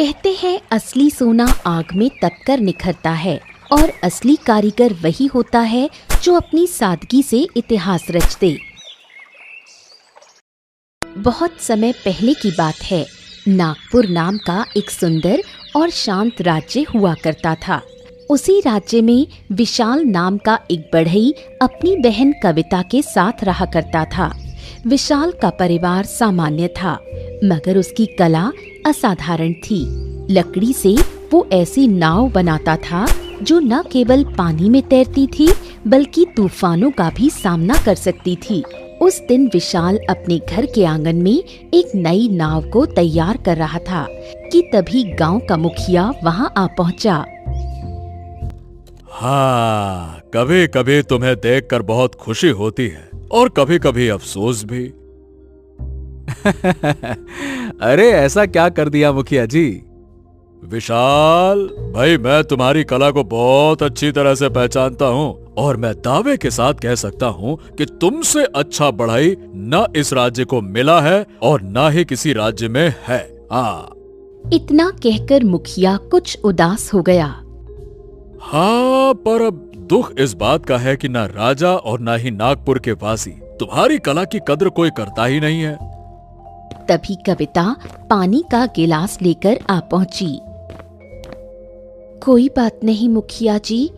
कहते हैं असली सोना आग में तपकर निखरता है और असली कारीगर वही होता है जो अपनी सादगी से इतिहास रच दे। बहुत समय पहले की बात है। नागपुर नाम का एक सुंदर और शांत राज्य हुआ करता था। उसी राज्य में विशाल नाम का एक बढ़ई अपनी बहन कविता के साथ रहा करता था। विशाल का परिवार सामान्य था, मगर उसकी कला असाधारण थी। लकड़ी से वो ऐसी नाव बनाता था जो न केवल पानी में तैरती थी बल्कि तूफानों का भी सामना कर सकती थी। उस दिन विशाल अपने घर के आंगन में एक नई नाव को तैयार कर रहा था कि तभी गांव का मुखिया वहां आ पहुंचा। हाँ, कभी कभी तुम्हें देखकर बहुत खुशी होती है और कभी कभी अफसोस भी। अरे ऐसा क्या कर दिया मुखिया जी? विशाल भाई, मैं तुम्हारी कला को बहुत अच्छी तरह से पहचानता हूँ और मैं दावे के साथ कह सकता हूँ कि तुमसे अच्छा बढ़ई न इस राज्य को मिला है और न ही किसी राज्य में है। हाँ। इतना कहकर मुखिया कुछ उदास हो गया। हाँ, पर अब दुख इस बात का है कि न राजा और न ही नागपुर के वासी तुम्हारी कला की कद्र कोई करता ही नहीं है। तभी कविता पानी का गिलास लेकर आ पहुंची। कोई बात नहीं मुखिया जी,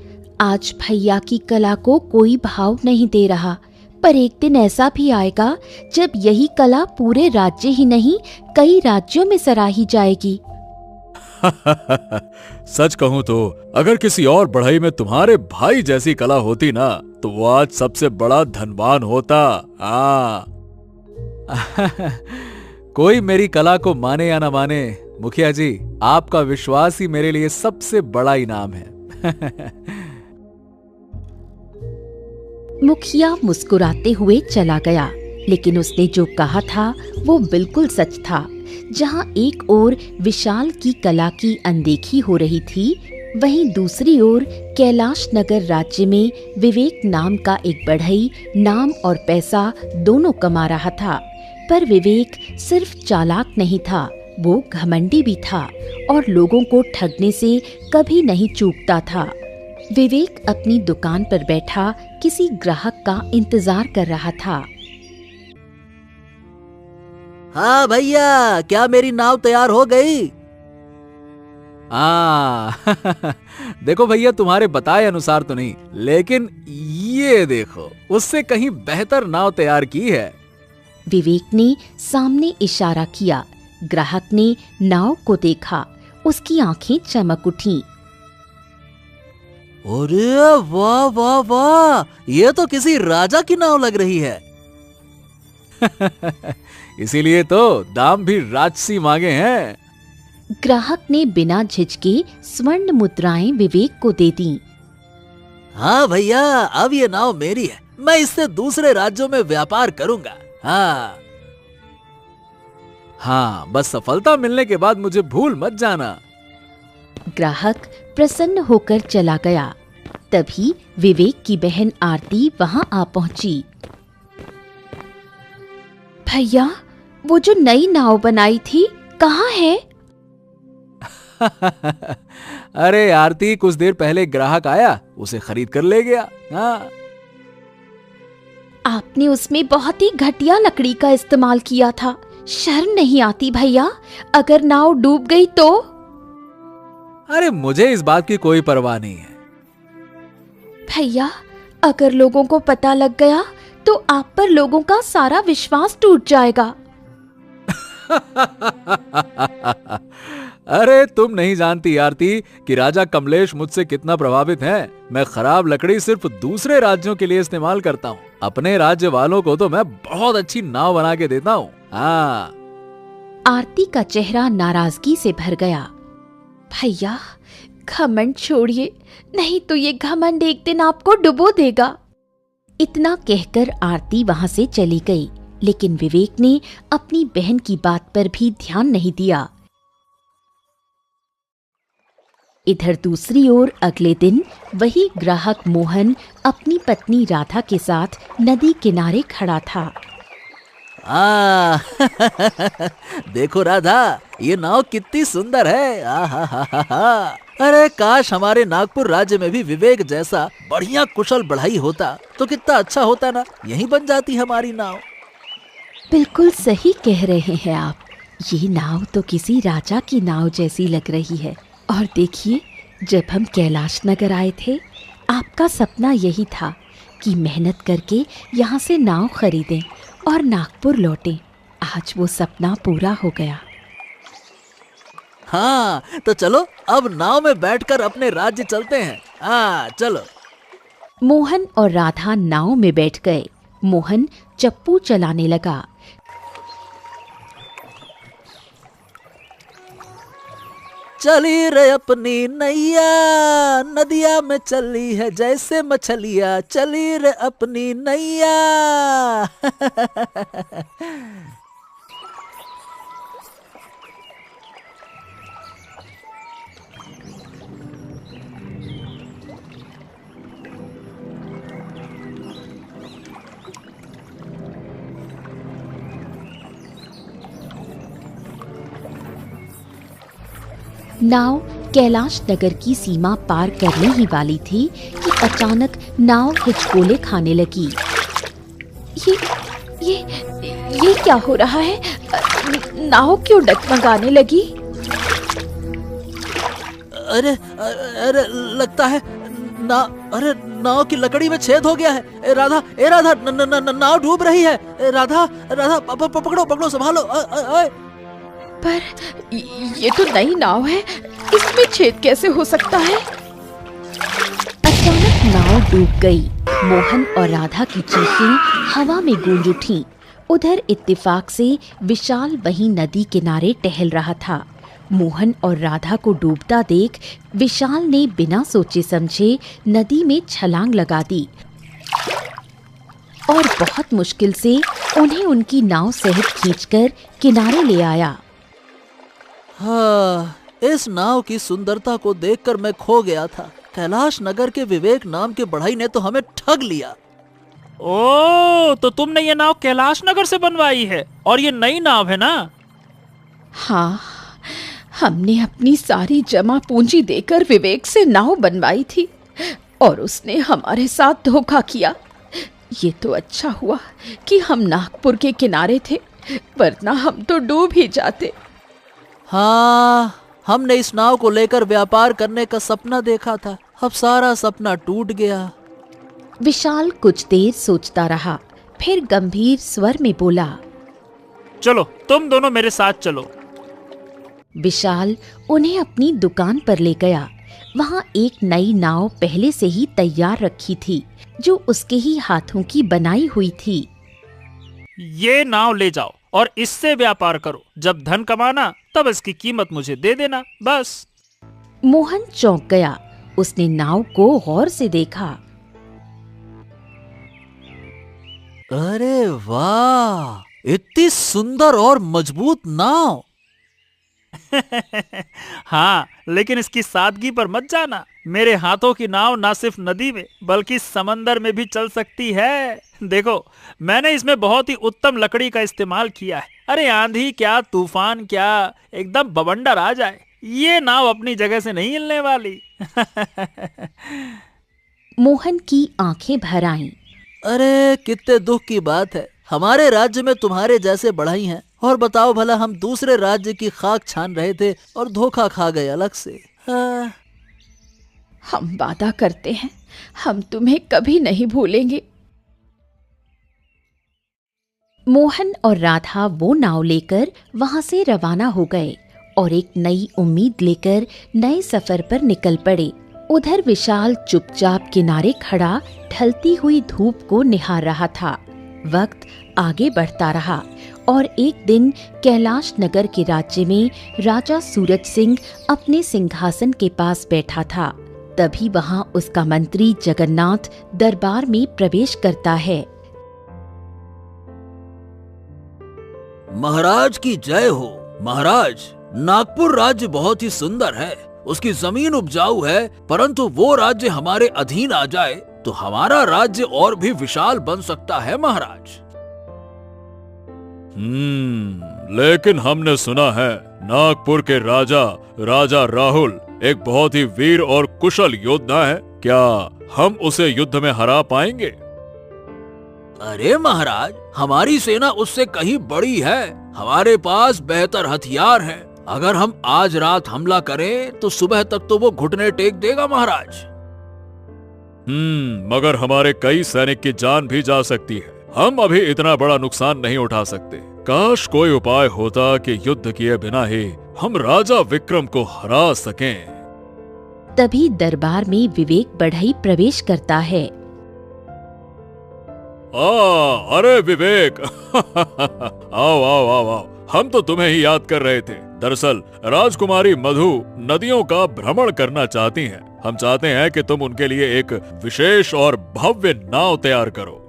आज भैया की कला को कोई भाव नहीं दे रहा, पर एक दिन ऐसा भी आएगा जब यही कला पूरे राज्य ही नहीं कई राज्यों में सराही जाएगी। सच कहूं तो अगर किसी और बढ़ई में तुम्हारे भाई जैसी कला होती ना तो वो आज सबसे बड़ा धनवान होता। हाँ। कोई मेरी कला को माने या ना माने, मुखिया जी आपका विश्वास ही मेरे लिए सबसे बड़ा इनाम है। मुखिया मुस्कुराते हुए चला गया, लेकिन उसने जो कहा था वो बिल्कुल सच था। जहां एक ओर विशाल की कला की अनदेखी हो रही थी, वहीं दूसरी ओर कैलाश नगर राज्य में विवेक नाम का एक बढ़ई नाम और पैसा दोनों कमा रहा था। पर विवेक सिर्फ चालाक नहीं था, वो घमंडी भी था और लोगों को ठगने से कभी नहीं चूकता था। विवेक अपनी दुकान पर बैठा किसी ग्राहक का इंतजार कर रहा था। हाँ भैया, क्या मेरी नाव तैयार हो गई? देखो भैया, तुम्हारे बताए अनुसार तो नहीं, लेकिन ये देखो, उससे कहीं बेहतर नाव तैयार की है। विवेक ने सामने इशारा किया। ग्राहक ने नाव को देखा, उसकी आंखें चमक उठीं। अरे वाह वाह वाह, ये तो किसी राजा की नाव लग रही है। इसीलिए तो दाम भी राजसी मांगे हैं। ग्राहक ने बिना झिझके स्वर्ण मुद्राएं विवेक को दे दी। हाँ भैया, अब ये नाव मेरी है, मैं इससे दूसरे राज्यों में व्यापार करूंगा। हाँ, बस सफलता मिलने के बाद मुझे भूल मत जाना। ग्राहक प्रसन्न होकर चला गया। तभी विवेक की बहन आरती वहां आ पहुंची। भैया, वो जो नई नाव बनाई थी कहाँ है? अरे आरती, कुछ देर पहले ग्राहक आया, उसे खरीद कर ले गया। हाँ। आपने उसमें बहुत ही घटिया लकड़ी का इस्तेमाल किया था। शर्म नहीं आती भैया? अगर नाव डूब गई तो? अरे मुझे इस बात की कोई परवाह नहीं है। भैया, अगर लोगों को पता लग गया तो आप पर लोगों का सारा विश्वास टूट जाएगा। अरे तुम नहीं जानती आरती कि राजा कमलेश मुझसे कितना प्रभावित है। मैं खराब लकड़ी सिर्फ दूसरे राज्यों के लिए इस्तेमाल करता हूँ, अपने राज्य वालों को तो मैं बहुत अच्छी नाव बना के देता हूँ। हाँ। आरती का चेहरा नाराजगी से भर गया। भैया, घमंड छोड़िए, नहीं तो ये घमंड एक दिन आपको डुबो देगा। इतना कहकर आरती वहां से चली गई, लेकिन विवेक ने अपनी बहन की बात पर भी ध्यान नहीं दिया। इधर दूसरी ओर अगले दिन वही ग्राहक मोहन अपनी पत्नी राधा के साथ नदी किनारे खड़ा था। आ देखो राधा, ये नाव कितनी सुंदर है। आहा। अरे काश हमारे नागपुर राज्य में भी विवेक जैसा बढ़िया कुशल बढ़ाई होता तो कितना अच्छा होता ना। यहीं बन जाती हमारी नाव। बिल्कुल सही कह रहे हैं आप। ये नाव तो किसी राजा की नाव जैसी लग रही है। और देखिए, जब हम कैलाश नगर आए थे, आपका सपना यही था कि मेहनत करके यहाँ से नाव खरीदें और नागपुर लौटें। आज वो सपना पूरा हो गया। हाँ, तो चलो अब नाव में बैठकर अपने राज्य चलते हैं। हाँ चलो। मोहन और राधा नाव में बैठ गए। मोहन चप्पू चलाने लगा। चली रे अपनी नैया, नदिया में चली है जैसे मछलिया। चली रे अपनी नैया। नाव कैलाश नगर की सीमा पार करने ही वाली थी कि अचानक नाव हिचकोले खाने लगी। ये क्या हो रहा है? नाव क्यों डगमगाने लगी? अरे लगता है अरे नाव की लकड़ी में छेद हो गया है। ए राधा, नाव डूब रही है। राधा पकड़ो संभालो। पर ये तो नई नाव है, इसमें छेद कैसे हो सकता है? अचानक नाव डूब गई। मोहन और राधा की चीखें हवा में गूंज उठीं। उधर इत्तेफाक से विशाल वहीं नदी किनारे टहल रहा था। मोहन और राधा को डूबता देख विशाल ने बिना सोचे समझे नदी में छलांग लगा दी और बहुत मुश्किल से उन्हें उनकी नाव सहित खींचकर किनारे ले आया। हाँ, इस नाव की सुंदरता को देखकर मैं खो गया था। कैलाश नगर के विवेक नाम के बढ़ई ने तो हमें ठग लिया। ओ, तो तुमने ये नाव कैलाश नगर से बनवाई है और ये नई नाव है ना? हाँ, हमने अपनी सारी जमा पूंजी देकर विवेक से नाव बनवाई थी और उसने हमारे साथ धोखा किया। ये तो अच्छा हुआ कि हम नागपुर के किनारे थे, वरना हम तो डूब ही जाते। हाँ, हमने इस नाव को लेकर व्यापार करने का सपना देखा था। अब सारा सपना टूट गया। विशाल कुछ देर सोचता रहा, फिर गंभीर स्वर में बोला, चलो तुम दोनों मेरे साथ चलो। विशाल उन्हें अपनी दुकान पर ले गया। वहाँ एक नई नाव पहले से ही तैयार रखी थी, जो उसके ही हाथों की बनाई हुई थी। ये नाव ले जाओ और इससे व्यापार करो। जब धन कमाना तब इसकी कीमत मुझे दे देना, बस। मोहन चौंक गया। उसने नाव को गौर से देखा। अरे वाह, इतनी सुंदर और मजबूत नाव। हाँ, लेकिन इसकी सादगी पर मत जाना। मेरे हाथों की नाव ना सिर्फ नदी में बल्कि समंदर में भी चल सकती है। देखो, मैंने इसमें बहुत ही उत्तम लकड़ी का इस्तेमाल किया है। अरे आंधी क्या, तूफान क्या, एकदम बवंडर आ जाए, ये नाव अपनी जगह से नहीं हिलने वाली। मोहन की आंखें भर आईं। अरे कितने दुख की बात है, हमारे राज्य में तुम्हारे जैसे बढ़ई हैं। और बताओ भला, हम दूसरे राज्य की खाक छान रहे थे और धोखा खा गए अलग से। हम वादा करते हैं, हम तुम्हें कभी नहीं भूलेंगे। मोहन और राधा वो नाव लेकर वहां से रवाना हो गए और एक नई उम्मीद लेकर नए सफर पर निकल पड़े। उधर विशाल चुपचाप किनारे खड़ा ढलती हुई धूप को निहार रहा था। वक्त आगे बढ़ता रहा और एक दिन कैलाश नगर के राज्य में राजा सूरज सिंह अपने सिंहासन के पास बैठा था। तभी वहां उसका मंत्री जगन्नाथ दरबार में प्रवेश करता है। महाराज की जय हो। महाराज, नागपुर राज्य बहुत ही सुंदर है। उसकी जमीन उपजाऊ है, परंतु वो राज्य हमारे अधीन आ जाए तो हमारा राज्य और भी विशाल बन सकता है। महाराज, लेकिन हमने सुना है नागपुर के राजा राहुल एक बहुत ही वीर और कुशल योद्धा है। क्या हम उसे युद्ध में हरा पाएंगे? अरे महाराज, हमारी सेना उससे कहीं बड़ी है। हमारे पास बेहतर हथियार हैं। अगर हम आज रात हमला करें तो सुबह तक तो वो घुटने टेक देगा महाराज। मगर हमारे कई सैनिक की जान भी जा सकती है। हम अभी इतना बड़ा नुकसान नहीं उठा सकते। काश कोई उपाय होता कि युद्ध किए बिना ही हम राजा विक्रम को हरा सकें। तभी दरबार में विवेक बढ़ई प्रवेश करता है। अरे विवेक आओ आओ आओ आओ, हम तो तुम्हें ही याद कर रहे थे। दरअसल राजकुमारी मधु नदियों का भ्रमण करना चाहती हैं। हम चाहते हैं कि तुम उनके लिए एक विशेष और भव्य नाव तैयार करो।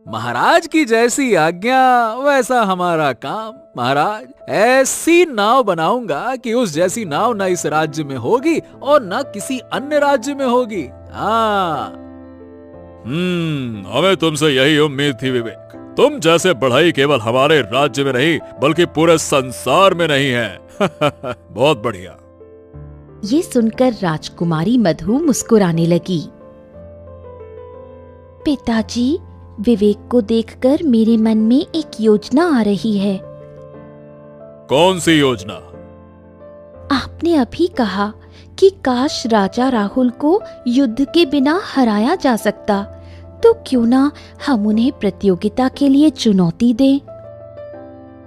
महाराज की जैसी आज्ञा वैसा हमारा काम। महाराज, ऐसी नाव बनाऊंगा कि उस जैसी नाव न इस राज्य में होगी और न किसी अन्य राज्य में होगी। हमें तुमसे यही उम्मीद थी विवेक। तुम जैसे बढ़ई केवल हमारे राज्य में नहीं बल्कि पूरे संसार में नहीं है। बहुत बढ़िया। ये सुनकर राजकुमारी मधु मुस्कुराने लगी। पिताजी, विवेक को देखकर मेरे मन में एक योजना आ रही है। कौन सी योजना? आपने अभी कहा कि काश राजा राहुल को युद्ध के बिना हराया जा सकता, तो क्यों ना हम उन्हें प्रतियोगिता के लिए चुनौती दें।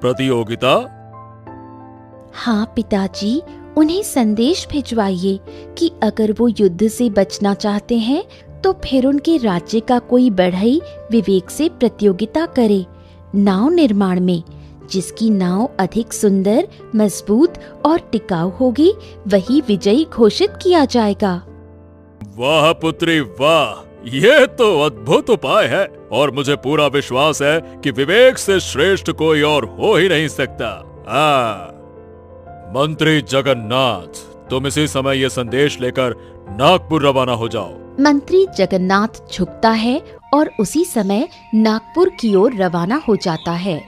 प्रतियोगिता? हाँ पिताजी, उन्हें संदेश भिजवाइए कि अगर वो युद्ध से बचना चाहते हैं तो फिर उनके राज्य का कोई बढ़ई विवेक से प्रतियोगिता करे नाव निर्माण में। जिसकी नाव अधिक सुंदर, मजबूत और टिकाऊ होगी वही विजयी घोषित किया जाएगा। वाह पुत्री वाह, ये तो अद्भुत उपाय है और मुझे पूरा विश्वास है कि विवेक से श्रेष्ठ कोई और हो ही नहीं सकता। मंत्री जगन्नाथ, तुम इसी समय ये संदेश लेकर नागपुर रवाना हो जाओ। मंत्री जगन्नाथ झुकता है और उसी समय नागपुर की ओर रवाना हो जाता है।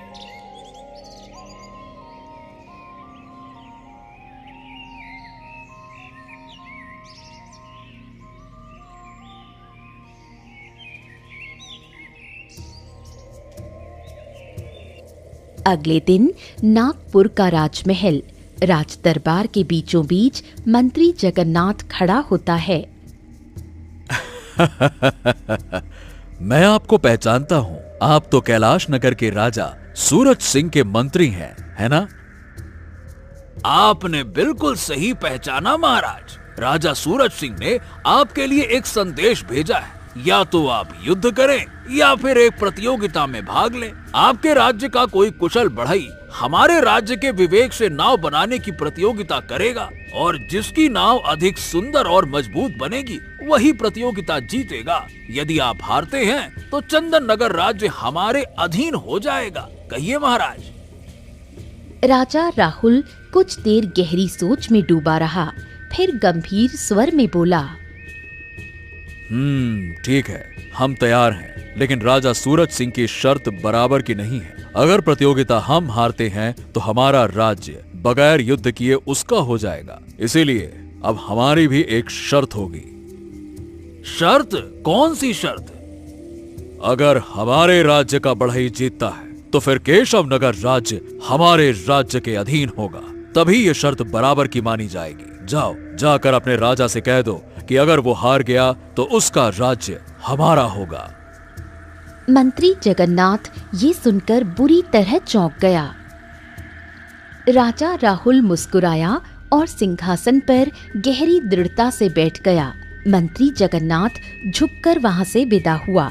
अगले दिन नागपुर का राजमहल, राज दरबार के बीचों बीच मंत्री जगन्नाथ खड़ा होता है। मैं आपको पहचानता हूँ। आप तो कैलाश नगर के राजा सूरज सिंह के मंत्री हैं, है ना? आपने बिल्कुल सही पहचाना महाराज। राजा सूरज सिंह ने आपके लिए एक संदेश भेजा है। या तो आप युद्ध करें या फिर एक प्रतियोगिता में भाग लें। आपके राज्य का कोई कुशल बढ़ई हमारे राज्य के विवेक से नाव बनाने की प्रतियोगिता करेगा और जिसकी नाव अधिक सुंदर और मजबूत बनेगी वही प्रतियोगिता जीतेगा। यदि आप हारते हैं तो चंदन नगर राज्य हमारे अधीन हो जाएगा। कहिए महाराज। राजा राहुल कुछ देर गहरी सोच में डूबा रहा, फिर गंभीर स्वर में बोला, ठीक है, हम तैयार हैं, लेकिन राजा सूरज सिंह की शर्त बराबर की नहीं है। अगर प्रतियोगिता हम हारते हैं तो हमारा राज्य बगैर युद्ध किए उसका हो जाएगा। इसीलिए अब हमारी भी एक शर्त होगी। शर्त? कौन सी शर्त? अगर हमारे राज्य का बढ़ई जीतता है तो फिर केशव नगर राज्य हमारे राज्य के अधीन होगा। तभी ये शर्त बराबर की मानी जाएगी। जाओ, जाकर अपने राजा से कह दो कि अगर वो हार गया तो उसका राज्य हमारा होगा। मंत्री जगन्नाथ ये सुनकर बुरी तरह चौंक गया। राजा राहुल मुस्कुराया और सिंहासन पर गहरी दृढ़ता से बैठ गया। मंत्री जगन्नाथ झुककर वहां से विदा हुआ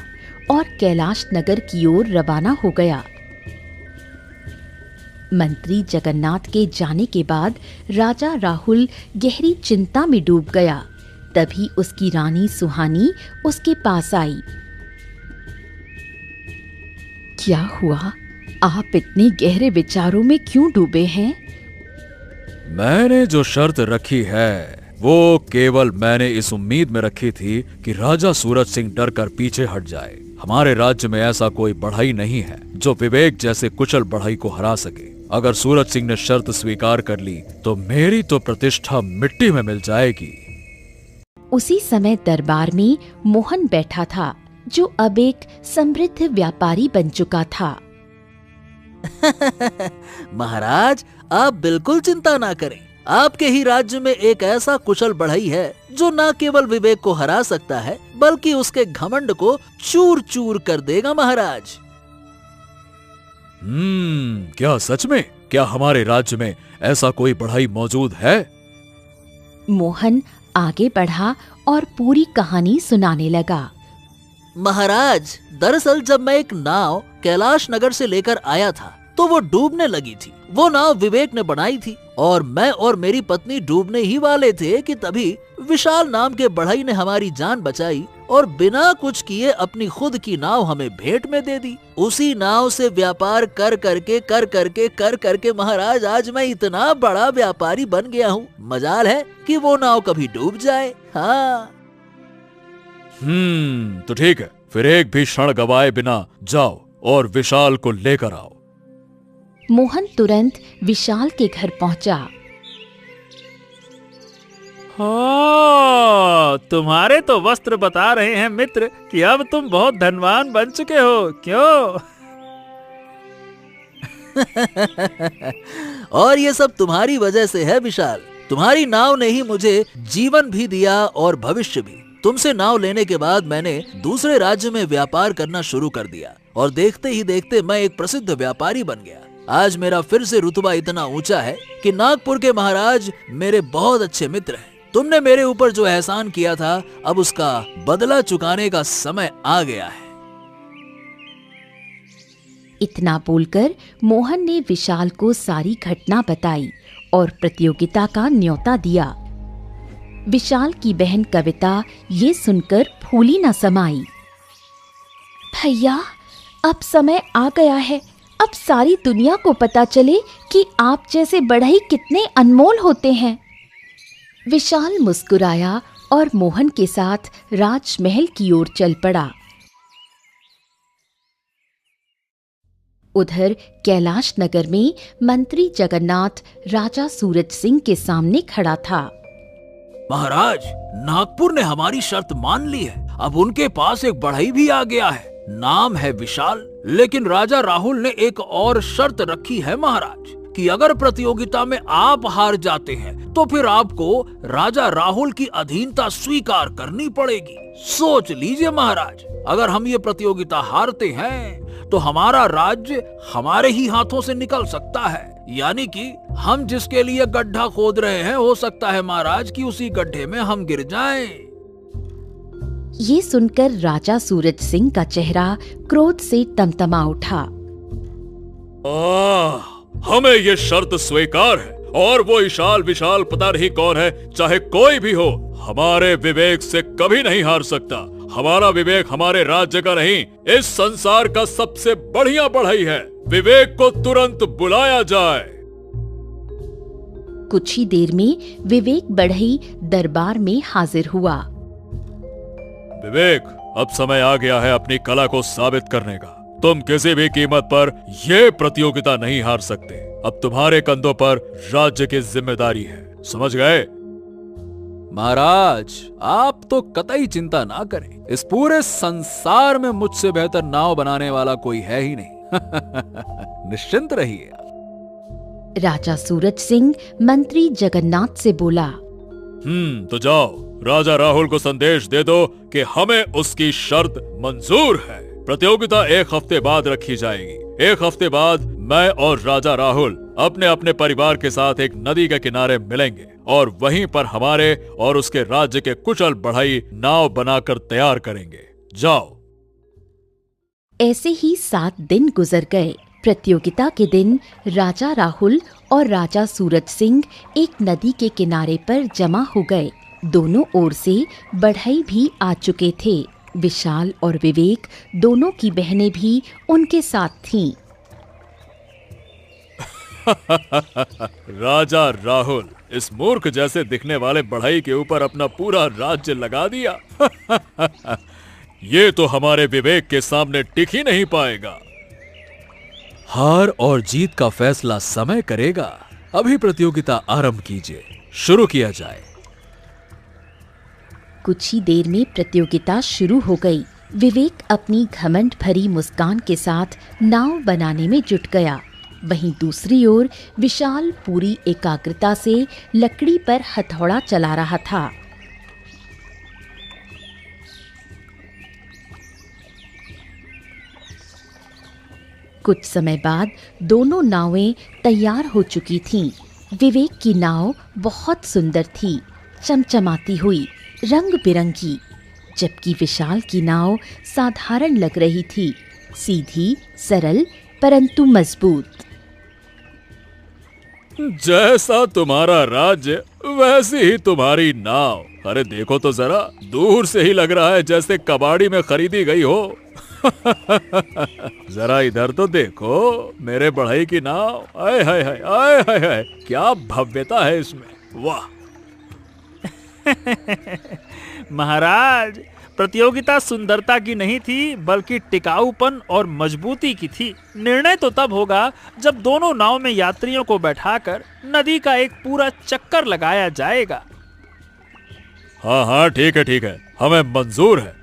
और कैलाश नगर की ओर रवाना हो गया। मंत्री जगन्नाथ के जाने के बाद राजा राहुल गहरी चिंता में डूब गया। तभी उसकी रानी सुहानी उसके पास आई। क्या हुआ? आप इतने गहरे विचारों में क्यों डूबे हैं? मैंने जो शर्त रखी है वो केवल मैंने इस उम्मीद में रखी थी कि राजा सूरज सिंह डर कर पीछे हट जाए। हमारे राज्य में ऐसा कोई बढ़ई नहीं है जो विवेक जैसे कुशल बढ़ई को हरा सके। अगर सूरज सिंह ने शर्त स्वीकार कर ली तो मेरी तो प्रतिष्ठा मिट्टी में मिल जाएगी। उसी समय दरबार में मोहन बैठा था, जो अब एक समृद्ध व्यापारी बन चुका था। महाराज, आप बिल्कुल चिंता ना करें। आपके ही राज्य में एक ऐसा कुशल बढ़ई है जो न केवल विवेक को हरा सकता है बल्कि उसके घमंड को चूर चूर कर देगा महाराज। क्या सच में? क्या हमारे राज्य में ऐसा कोई बढ़ई मौजूद है? मोहन आगे बढ़ा और पूरी कहानी सुनाने लगा। महाराज, दरअसल जब मैं एक नाव कैलाश नगर से लेकर आया था तो वो डूबने लगी थी। वो नाव विवेक ने बनाई थी और मैं और मेरी पत्नी डूबने ही वाले थे कि तभी विशाल नाम के बढ़ई ने हमारी जान बचाई और बिना कुछ किए अपनी खुद की नाव हमें भेंट में दे दी। उसी नाव से व्यापार कर करके महाराज आज मैं इतना बड़ा व्यापारी बन गया हूँ। मजाल है कि वो नाव कभी डूब जाए। हाँ। तो ठीक है, फिर एक भी क्षण गवाए बिना जाओ और विशाल को लेकर आओ। मोहन तुरंत विशाल के घर पहुंचा। हाँ, तुम्हारे तो वस्त्र बता रहे हैं मित्र कि अब तुम बहुत धनवान बन चुके हो, क्यों? और ये सब तुम्हारी वजह से है विशाल। तुम्हारी नाव ने ही मुझे जीवन भी दिया और भविष्य भी। तुमसे नाव लेने के बाद मैंने दूसरे राज्य में व्यापार करना शुरू कर दिया और देखते ही देखते मैं एक प्रसिद्ध व्यापारी बन गया। आज मेरा फिर से रुतबा इतना ऊंचा है कि नागपुर के महाराज मेरे बहुत अच्छे मित्र हैं। तुमने मेरे ऊपर जो एहसान किया था, अब उसका बदला चुकाने का समय आ गया है। इतना बोलकर मोहन ने विशाल को सारी घटना बताई और प्रतियोगिता का न्योता दिया। विशाल की बहन कविता ये सुनकर फूली न समाई। भैया, अब समय आ गया है। अब सारी दुनिया को पता चले कि आप जैसे बढ़ई कितने अनमोल होते हैं। विशाल मुस्कुराया और मोहन के साथ राजमहल की ओर चल पड़ा। उधर कैलाश नगर में मंत्री जगन्नाथ राजा सूरज सिंह के सामने खड़ा था। महाराज, नागपुर ने हमारी शर्त मान ली है। अब उनके पास एक बढ़ई भी आ गया है। नाम है विशाल, लेकिन राजा राहुल ने एक और शर्त रखी है महाराज कि अगर प्रतियोगिता में आप हार जाते हैं तो फिर आपको राजा राहुल की अधीनता स्वीकार करनी पड़ेगी। सोच लीजिए महाराज, अगर हम ये प्रतियोगिता हारते हैं तो हमारा राज्य हमारे ही हाथों से निकल सकता है। यानी कि हम जिसके लिए गड्ढा खोद रहे हैं, हो सकता है महाराज कि उसी गड्ढे में हम गिर जाएं। ये सुनकर राजा सूरज सिंह का चेहरा क्रोध से तमतमा उठा। हमें ये शर्त स्वीकार है और वो विशाल पता नहीं कौन है, चाहे कोई भी हो, हमारे विवेक से कभी नहीं हार सकता। हमारा विवेक हमारे राज्य का नहीं, इस संसार का सबसे बढ़िया बढ़ई है। विवेक को तुरंत बुलाया जाए। कुछ ही देर में विवेक बढ़ई दरबार में हाजिर हुआ। विवेक, अब समय आ गया है अपनी कला को साबित करने का। तुम किसी भी कीमत पर यह प्रतियोगिता नहीं हार सकते। अब तुम्हारे कंधों पर राज्य की जिम्मेदारी है, समझ गए? महाराज, आप तो कतई चिंता ना करें। इस पूरे संसार में मुझसे बेहतर नाव बनाने वाला कोई है ही नहीं। निश्चिंत रहिए। राजा सूरज सिंह मंत्री जगन्नाथ से बोला। तो जाओ, राजा राहुल को संदेश दे दो कि हमें उसकी शर्त मंजूर है। प्रतियोगिता एक हफ्ते बाद रखी जाएगी। एक हफ्ते बाद मैं और राजा राहुल अपने अपने परिवार के साथ एक नदी के किनारे मिलेंगे और वहीं पर हमारे और उसके राज्य के कुशल बढ़ई नाव बनाकर तैयार करेंगे। जाओ। ऐसे ही 7 दिन गुजर गए। प्रतियोगिता के दिन राजा राहुल और राजा सूरज सिंह एक नदी के किनारे पर जमा हो गए। दोनों ओर से बढ़ई भी आ चुके थे। विशाल और विवेक दोनों की बहनें भी उनके साथ थीं। राजा राहुल, इस मूर्ख जैसे दिखने वाले बढ़ई के ऊपर अपना पूरा राज्य लगा दिया। ये तो हमारे विवेक के सामने टिक ही नहीं पाएगा। हार और जीत का फैसला समय करेगा। अभी प्रतियोगिता आरंभ कीजिए, शुरू किया जाए। कुछ ही देर में प्रतियोगिता शुरू हो गई। विवेक अपनी घमंड भरी मुस्कान के साथ नाव बनाने में जुट गया। वहीं दूसरी ओर विशाल पूरी एकाग्रता से लकड़ी पर हथौड़ा चला रहा था। कुछ समय बाद दोनों नावें तैयार हो चुकी थीं। विवेक की नाव बहुत सुंदर थी, चमचमाती हुई, रंग बिरंगी, जबकि विशाल की नाव साधारण लग रही थी, सीधी, सरल परंतु मजबूत। जैसा तुम्हारा राज्य वैसी ही तुम्हारी नाव। अरे देखो तो जरा, दूर से ही लग रहा है जैसे कबाड़ी में खरीदी गई हो। जरा इधर तो देखो, मेरे बढ़ई की नाव। आय हाय हाय, आय हाय हाय, क्या भव्यता है इसमें, वाह। महाराज, प्रतियोगिता सुंदरता की नहीं थी बल्कि टिकाऊपन और मजबूती की थी। निर्णय तो तब होगा जब दोनों नाव में यात्रियों को बैठाकर नदी का एक पूरा चक्कर लगाया जाएगा। हाँ हाँ, ठीक है, हमें मंजूर है।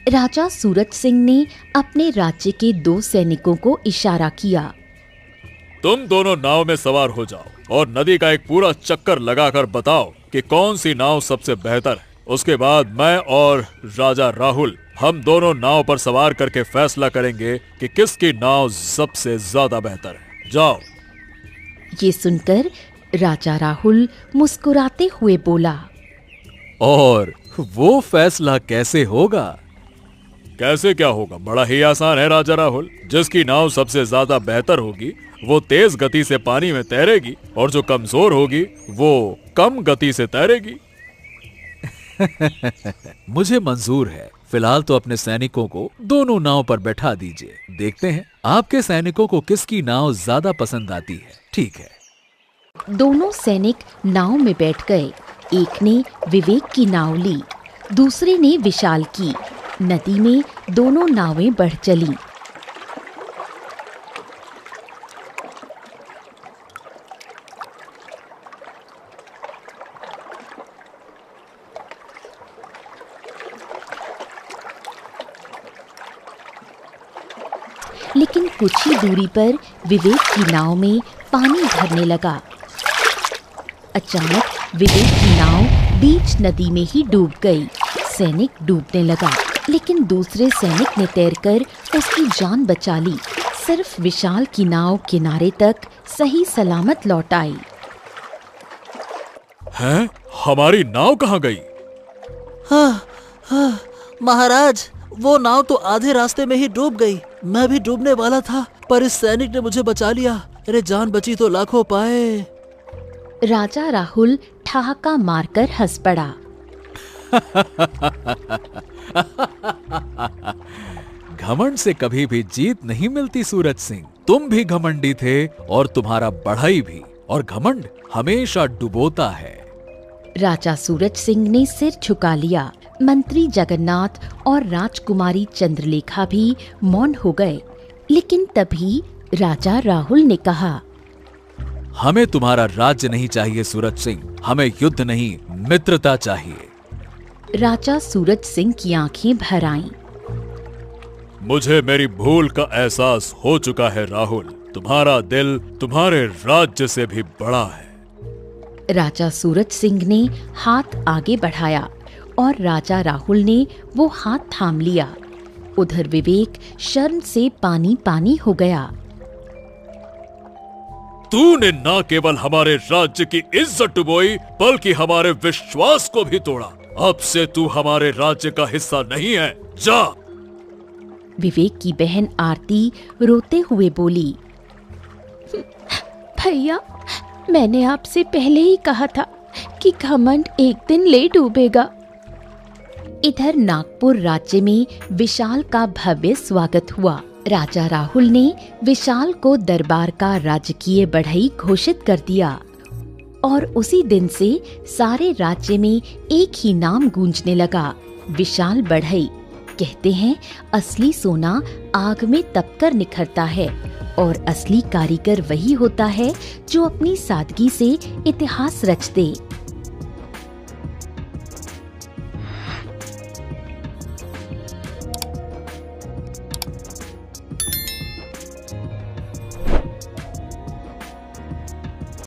राजा सूरज सिंह ने अपने राज्य के 2 सैनिकों को इशारा किया। तुम दोनों नाव में सवार हो जाओ और नदी का एक पूरा चक्कर लगाकर बताओ कि कौन सी नाव सबसे बेहतर है। उसके बाद मैं और राजा राहुल हम दोनों नाव पर सवार करके फैसला करेंगे कि किसकी नाव सबसे ज्यादा बेहतर है। जाओ। ये सुनकर राजा राहुल मुस्कुराते हुए बोला, और वो फैसला कैसे होगा? कैसे क्या होगा, बड़ा ही आसान है राजा राहुल। जिसकी नाव सबसे ज्यादा बेहतर होगी वो तेज गति से पानी में तैरेगी और जो कमजोर होगी वो कम गति से तैरेगी। मुझे मंजूर है। फिलहाल तो अपने सैनिकों को दोनों नाव पर बैठा दीजिए। देखते हैं आपके सैनिकों को किसकी नाव ज्यादा पसंद आती है। ठीक है। दोनों सैनिक नाव में बैठ गए। एक ने विवेक की नाव ली, दूसरे ने विशाल की। नदी में दोनों नावें बढ़ चलीं। लेकिन कुछ ही दूरी पर विवेक की नाव में पानी भरने लगा। अचानक विवेक की नाव बीच नदी में ही डूब गई। सैनिक डूबने लगा, लेकिन दूसरे सैनिक ने तैरकर उसकी जान बचा ली। सिर्फ विशाल की नाव किनारे तक सही सलामत लौट आई। हैं? हमारी नाव कहाँ गई? हाँ, महाराज, वो नाव तो आधे रास्ते में ही डूब गई। मैं भी डूबने वाला था, पर इस सैनिक ने मुझे बचा लिया। अरे जान बची तो लाखों पाए। राजा राहुल ठहाका मारकर हंस पड़ा। घमंड से कभी भी जीत नहीं मिलती सूरज सिंह। तुम भी घमंडी थे और तुम्हारा बढ़ई भी, और घमंड हमेशा डुबोता है। राजा सूरज सिंह ने सिर झुका लिया। मंत्री जगन्नाथ और राजकुमारी चंद्रलेखा भी मौन हो गए। लेकिन तभी राजा राहुल ने कहा, हमें तुम्हारा राज्य नहीं चाहिए सूरज सिंह, हमें युद्ध नहीं मित्रता चाहिए। राजा सूरज सिंह की आंखें भर आईं। मुझे मेरी भूल का एहसास हो चुका है राहुल। तुम्हारा दिल तुम्हारे राज्य से भी बड़ा है। राजा सूरज सिंह ने हाथ आगे बढ़ाया और राजा राहुल ने वो हाथ थाम लिया। उधर विवेक शर्म से पानी पानी हो गया। तूने न केवल हमारे राज्य की इज्जत डुबोई बल्कि हमारे विश्वास को भी तोड़ा। अब से तू हमारे राज्य का हिस्सा नहीं है, जा। विवेक की बहन आरती रोते हुए बोली, भैया, मैंने आपसे पहले ही कहा था कि घमंड एक दिन ले डूबेगा। इधर नागपुर राज्य में विशाल का भव्य स्वागत हुआ। राजा राहुल ने विशाल को दरबार का राजकीय बढ़ई घोषित कर दिया और उसी दिन से सारे राज्य में एक ही नाम गूंजने लगा, विशाल बढ़ई। कहते हैं असली सोना आग में तपकर निखरता है और असली कारीगर वही होता है जो अपनी सादगी से इतिहास रच दे।